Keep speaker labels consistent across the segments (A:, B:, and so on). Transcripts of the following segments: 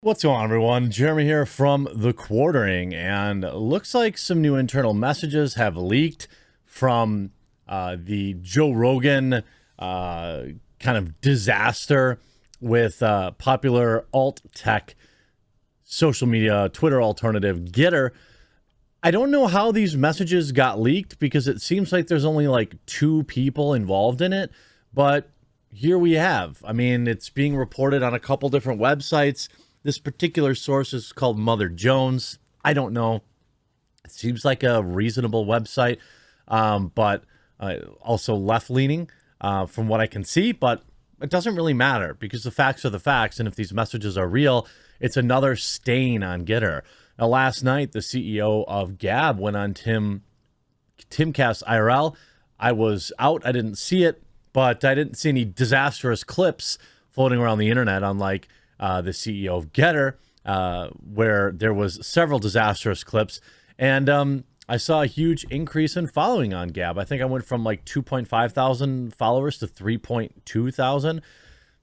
A: What's going on, everyone? Jeremy here from TheQuartering, and looks like some new internal messages have leaked from the Joe Rogan kind of disaster with popular alt tech social media Twitter alternative Getter. I don't know how these messages got leaked because it seems like there's only like 2 people involved in it, but here we have. I mean, it's being reported on a couple different websites. This particular source is called Mother Jones. I don't know. It seems like a reasonable website, but also left-leaning from what I can see. But it doesn't really matter because the facts are the facts. And if these messages are real, it's another stain on Getter. Now, last night, the CEO of Gab went on Timcast IRL. I was out. I didn't see it, but I didn't see any disastrous clips floating around the internet, unlike the CEO of Getter, where there was several disastrous clips. And I saw a huge increase in following on Gab. I think I went from like 2.5 thousand followers to 3.2 thousand.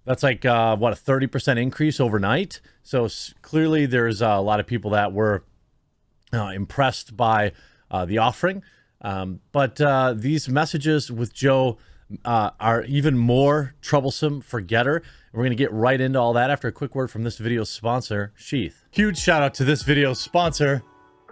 A: That's like, what, a 30% increase overnight. So clearly there's a lot of people that were impressed by the offering. But these messages with Joe are even more troublesome for Getter. We're going to get right into all that after a quick word from this video's sponsor, Sheath. Huge shout out to this video's sponsor.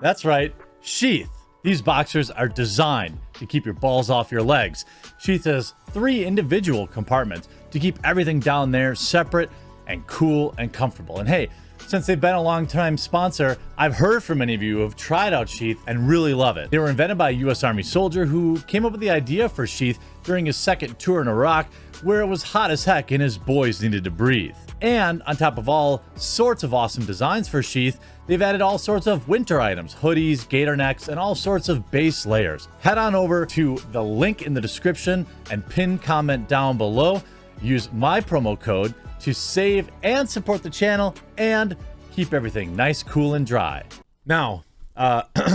A: That's right, Sheath. These boxers are designed to keep your balls off your legs. Sheath has 3 individual compartments to keep everything down there separate and cool and comfortable. And hey, since they've been a long-time sponsor, I've heard from many of you who have tried out Sheath and really love it. They were invented by a U.S. Army soldier who came up with the idea for Sheath during his second tour in Iraq, where it was hot as heck and his boys needed to breathe. And on top of all sorts of awesome designs for Sheath, they've added all sorts of winter items, hoodies, gator necks, and all sorts of base layers. Head on over to the link in the description and pin comment down below. Use my promo code to save and support the channel and keep everything nice, cool, and dry. Now,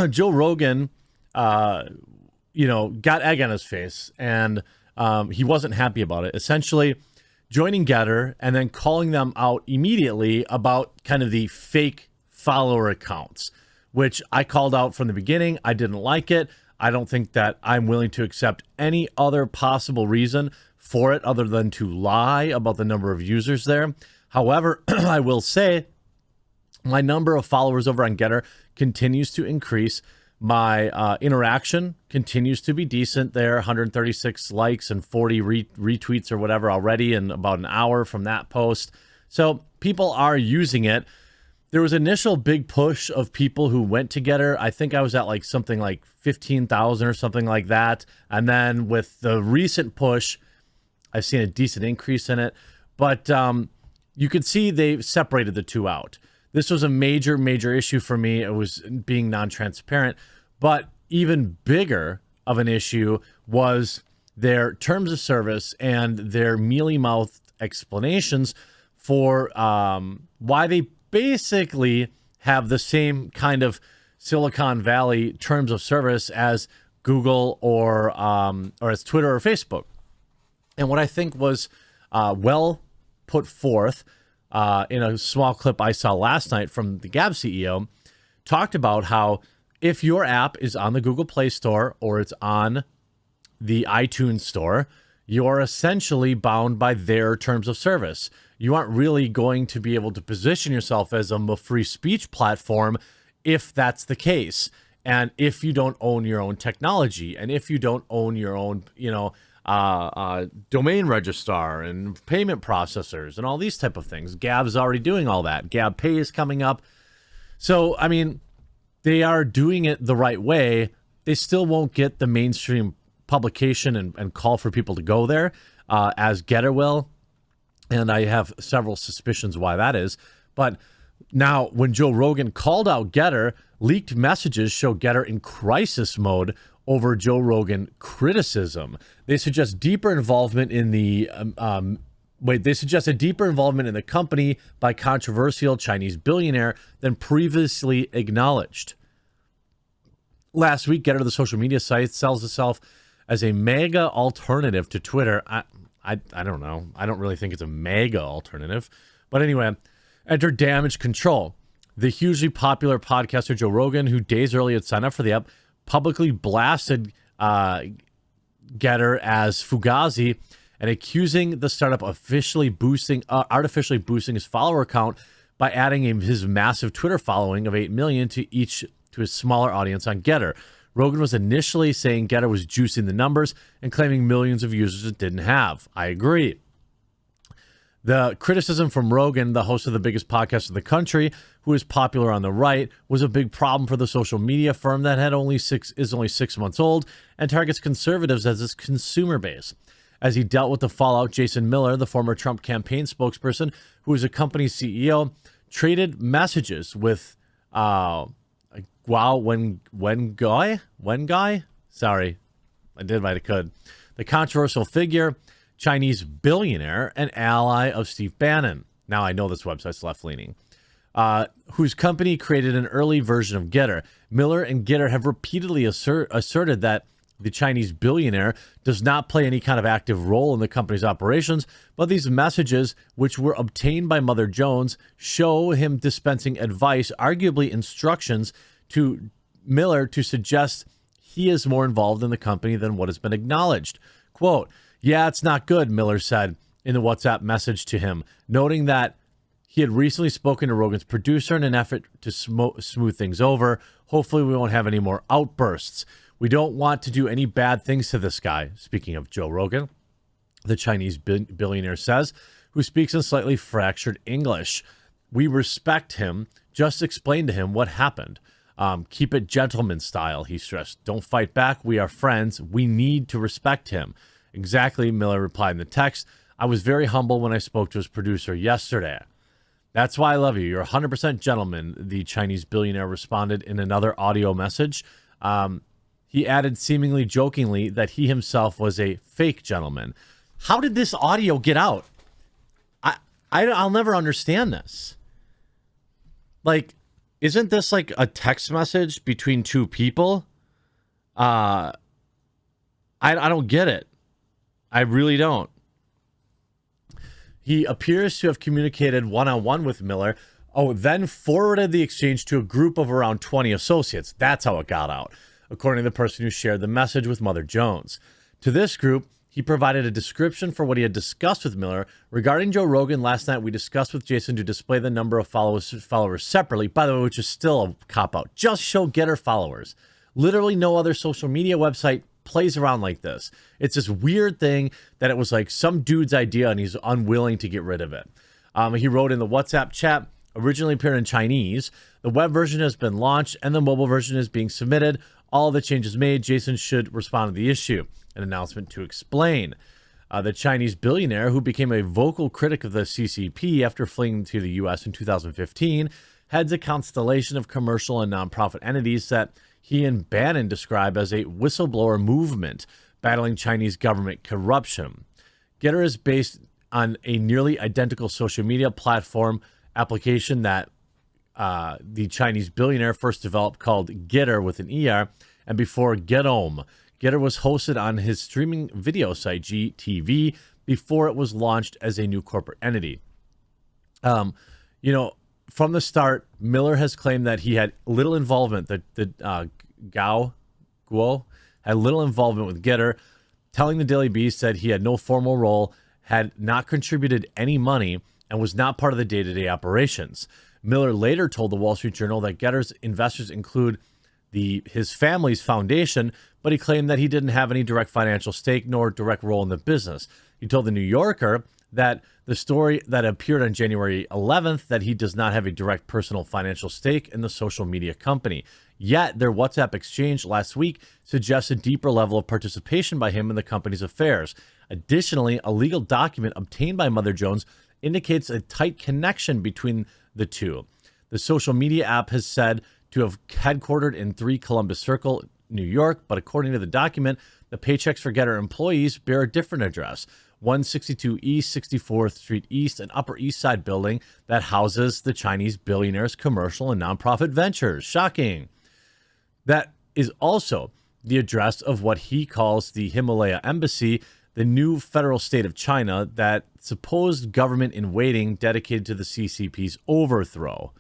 A: Joe Rogan, got egg on his face, and he wasn't happy about it. Essentially, joining Getter and then calling them out immediately about kind of the fake follower accounts, which I called out from the beginning. I didn't like it. I don't think that I'm willing to accept any other possible reason for it other than to lie about the number of users there. However, I will say my number of followers over on Getter continues to increase. My interaction continues to be decent there, 136 likes and 40 retweets or whatever already in about an hour from that post. So people are using it. There was initial big push of people who went to Getter. I think I was at like something like 15,000 or something like that. And then with the recent push, I've seen a decent increase in it. But you could see they separated the two out. This was a major, major issue for me. It was being non-transparent. But even bigger of an issue was their terms of service and their mealy-mouthed explanations for why they basically have the same kind of Silicon Valley terms of service as Google or as Twitter or Facebook. And what I think was well put forth in a small clip I saw last night from the Gab CEO, talked about how if your app is on the Google Play Store or it's on the iTunes Store, you're essentially bound by their terms of service. You aren't really going to be able to position yourself as a free speech platform if that's the case. And if you don't own your own technology, and if you don't own your own, domain registrar and payment processors and all these type of things. Gab's already doing all that. Gab Pay is coming up. So, I mean, they are doing it the right way. They still won't get the mainstream publication and call for people to go there as Getter will. And I have several suspicions why that is. But now when Joe Rogan called out Getter, leaked messages show Getter in crisis mode over Joe Rogan criticism. They suggest deeper involvement in the they suggest a deeper involvement in the company by controversial Chinese billionaire than previously acknowledged. Last week, Getter, the social media site, sells itself as a mega alternative to Twitter. I don't know. I don't really think it's a mega alternative. But anyway, Enter damage control. The hugely popular podcaster Joe Rogan, who days early had signed up for the app, publicly blasted Getter as Fugazi and accusing the startup of artificially boosting his follower count by adding his massive Twitter following of 8 million to his smaller audience on Getter. Rogan was initially saying Getter was juicing the numbers and claiming millions of users it didn't have. I agree. The criticism from Rogan, the host of the biggest podcast in the country, who is popular on the right, was a big problem for the social media firm that is only 6 months old and targets conservatives as its consumer base. As he dealt with the fallout, Jason Miller, the former Trump campaign spokesperson, who is a company's CEO, traded messages with Wen-Guy? Sorry, I did what I could. The controversial figure, Chinese billionaire and ally of Steve Bannon. Now I know this website's left-leaning. Whose company created an early version of Getter. Miller and Getter have repeatedly asserted that the Chinese billionaire does not play any kind of active role in the company's operations, but these messages, which were obtained by Mother Jones, show him dispensing advice, arguably instructions, to Miller to suggest he is more involved in the company than what has been acknowledged. Quote, "Yeah, it's not good," Miller said in the WhatsApp message to him, noting that he had recently spoken to Rogan's producer in an effort to smooth things over. Hopefully we won't have any more outbursts. We don't want to do any bad things to this guy. Speaking of Joe Rogan, the Chinese billionaire says, who speaks in slightly fractured English. We respect him. Just explain to him what happened. Keep it gentleman style, he stressed. Don't fight back. We are friends. We need to respect him. Exactly, Miller replied in the text. I was very humble when I spoke to his producer yesterday. That's why I love you. You're 100% gentleman, the Chinese billionaire responded in another audio message. He added seemingly jokingly that he himself was a fake gentleman. How did this audio get out? I'll never understand this. Like, isn't this like a text message between two people? I don't get it. I really don't. He appears to have communicated one-on-one with Miller. Then forwarded the exchange to a group of around 20 associates. That's how it got out, according to the person who shared the message with Mother Jones. To this group, he provided a description for what he had discussed with Miller. Regarding Joe Rogan, last night we discussed with Jason to display the number of followers separately, by the way, which is still a cop-out. Just show Getter followers. Literally no other social media website plays around like this. It's this weird thing that it was like some dude's idea and he's unwilling to get rid of it. He wrote in the WhatsApp chat, originally appeared in Chinese. The web version has been launched and the mobile version is being submitted. All the changes made, Jason should respond to the issue. An announcement to explain. The Chinese billionaire, who became a vocal critic of the CCP after fleeing to the U.S. in 2015, heads a constellation of commercial and nonprofit entities that he and Bannon describe as a whistleblower movement battling Chinese government corruption. Getter is based on a nearly identical social media platform application that the Chinese billionaire first developed called Getter with an ER, and before Getom. Getter was hosted on his streaming video site, GTV, before it was launched as a new corporate entity. From the start, Miller has claimed that he had little involvement, that Guo had little involvement with Getter, telling the Daily Beast that he had no formal role, had not contributed any money, and was not part of the day-to-day operations. Miller later told the Wall Street Journal that Getter's investors include his family's foundation, but he claimed that he didn't have any direct financial stake nor direct role in the business. He told the New Yorker that the story that appeared on January 11th that he does not have a direct personal financial stake in the social media company. Yet their WhatsApp exchange last week suggests a deeper level of participation by him in the company's affairs. Additionally, a legal document obtained by Mother Jones indicates a tight connection between the two. The social media app has said to have headquartered in 3 Columbus Circle, New York, but according to the document, the paychecks for Getter employees bear a different address. 162 East 64th Street East, an Upper East Side building that houses the Chinese billionaire's commercial and nonprofit ventures. Shocking. That is also the address of what he calls the Himalaya Embassy, the new federal state of China, that supposed government in waiting dedicated to the CCP's overthrow.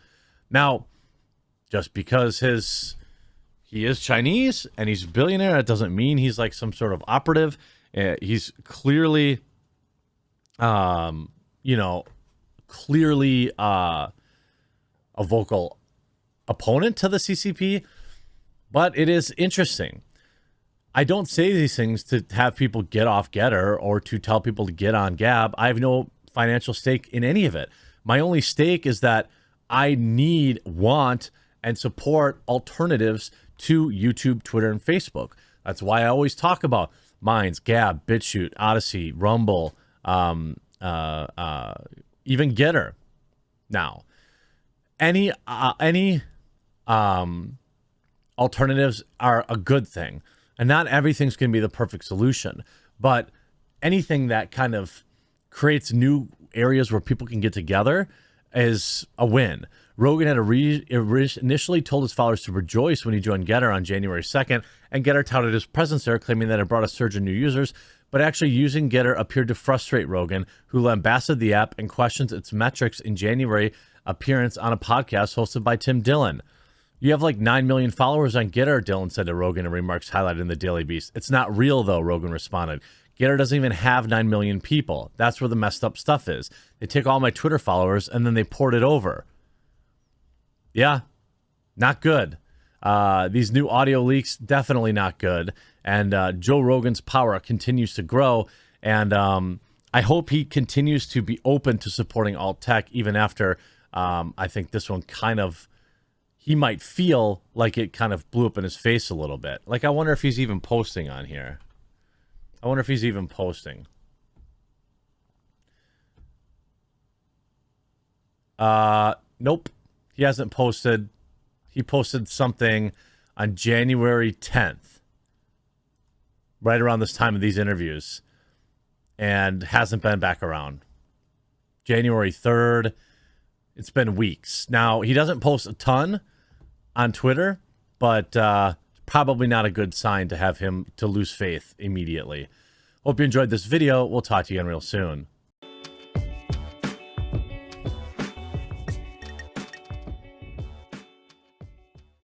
A: Now, just because he is Chinese and he's a billionaire, that doesn't mean he's like some sort of operative. He's clearly, clearly a vocal opponent to the CCP. But it is interesting. I don't say these things to have people get off Getter or to tell people to get on Gab. I have no financial stake in any of it. My only stake is that I want, and support alternatives to YouTube, Twitter, and Facebook. That's why I always talk about Minds, Gab, BitChute, Odyssey, Rumble, even Getter. Now, any alternatives are a good thing. And not everything's going to be the perfect solution, but anything that kind of creates new areas where people can get together is a win. Rogan had initially told his followers to rejoice when he joined Getter on January 2nd, and Getter touted his presence there, claiming that it brought a surge in new users, but actually using Getter appeared to frustrate Rogan, who lambasted the app and questions its metrics in January appearance on a podcast hosted by Tim Dillon. You have like 9 million followers on Getter, Dillon said to Rogan in remarks highlighted in the Daily Beast. It's not real, though, Rogan responded. Getter doesn't even have 9 million people. That's where the messed up stuff is. They take all my Twitter followers and then they port it over. Yeah, not good. These new audio leaks, definitely not good. And Joe Rogan's power continues to grow. And I hope he continues to be open to supporting alt tech, even after I think this one kind of... he might feel like it kind of blew up in his face a little bit. Like, I wonder if he's even posting on here. I wonder if he's even posting. Nope. He hasn't posted. He posted something on January 10th. Right around this time of these interviews. And hasn't been back around. January 3rd. It's been weeks. Now, he doesn't post a ton on Twitter, but probably not a good sign to have him to lose faith immediately. Hope you enjoyed this video. We'll talk to you again real soon.